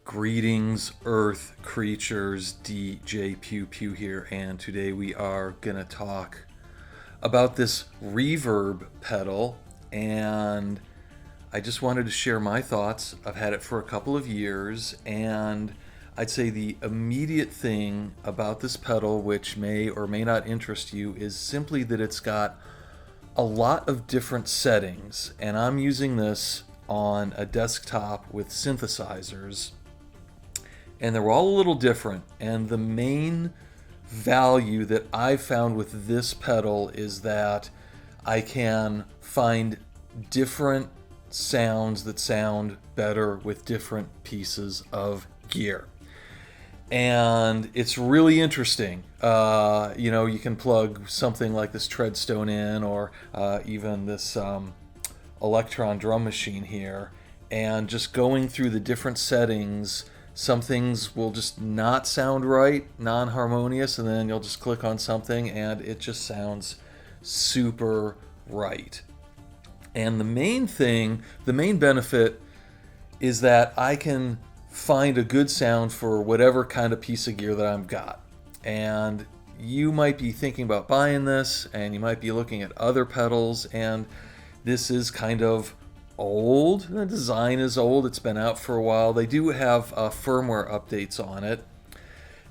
Greetings, Earth creatures. DJ Pew Pew here, and today we are gonna talk about this reverb pedal, and I just wanted to share my thoughts. I've had it for a couple of years, and I'd say the immediate thing about this pedal, which may or may not interest you, is simply that it's got a lot of different settings, and I'm using this on a desktop with synthesizers, and they're all a little different. And the main value that I've found with this pedal is that I can find different sounds that sound better with different pieces of gear. And it's really interesting. You can plug something like this Treadstone in, or even this Electron drum machine here, and just going through the different settings. Some things will just not sound right, non-harmonious, and then you'll just click on something and it just sounds super right. And the main benefit is that I can find a good sound for whatever kind of piece of gear that I've got. And you might be thinking about buying this, and you might be looking at other pedals, and this is kind of old. The design is old. It's been out for a while. They do have firmware updates on it.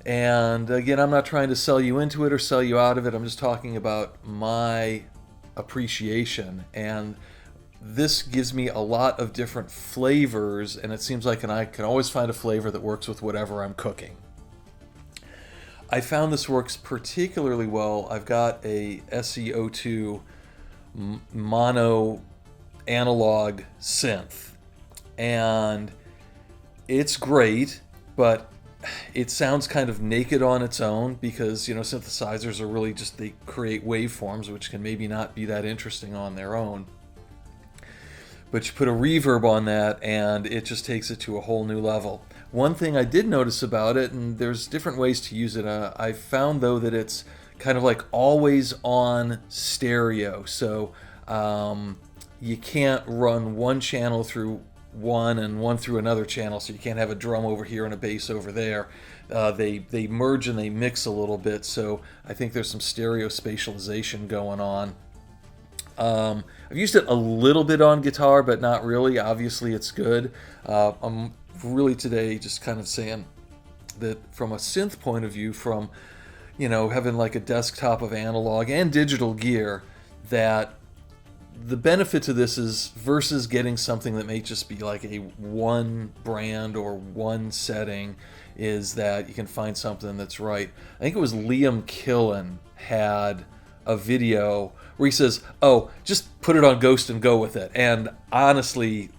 And again, I'm not trying to sell you into it or sell you out of it. I'm just talking about my appreciation. And this gives me a lot of different flavors, and it seems like I can always find a flavor that works with whatever I'm cooking. I found this works particularly well. I've got a SE02 mono analog synth, and it's great, but it sounds kind of naked on its own because synthesizers are really just, they create waveforms which can maybe not be that interesting on their own, but you put a reverb on that and it just takes it to a whole new level. One thing I did notice about it, and there's different ways to use it, I found though that it's kind of like always on stereo, so you can't run one channel through one and one through another channel, so you can't have a drum over here and a bass over there. They merge and they mix a little bit, so I think there's some stereo spatialization going on. I've used it a little bit on guitar, but not really. Obviously it's good. I'm really today just kind of saying that from a synth point of view, from having like a desktop of analog and digital gear, that the benefit to this is, versus getting something that may just be like a one brand or one setting, is that you can find something that's right. I think it was Liam Killen had a video where he says, "Oh, just put it on Ghost and go with it." And honestly,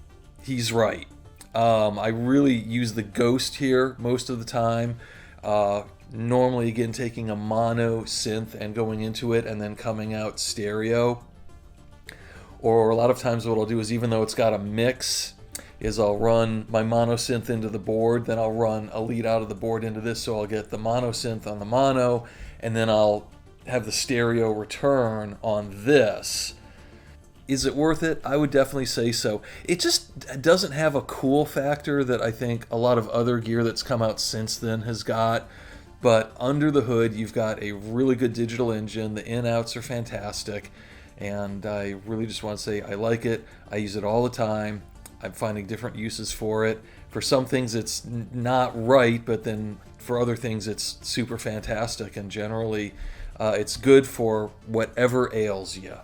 he's right. I really use the Ghost here most of the time. Normally, again, taking a mono synth and going into it and then coming out stereo. Or a lot of times what I'll do is, even though it's got a mix, is I'll run my mono synth into the board, then I'll run a lead out of the board into this, so I'll get the mono synth on the mono, and then I'll have the stereo return on this. Is it worth it? I would definitely say so. It just doesn't have a cool factor that I think a lot of other gear that's come out since then has got. But under the hood, you've got a really good digital engine. The in-outs are fantastic. And I really just want to say I like it. I use it all the time. I'm finding different uses for it. For some things it's not right, but then for other things it's super fantastic. And generally it's good for whatever ails you.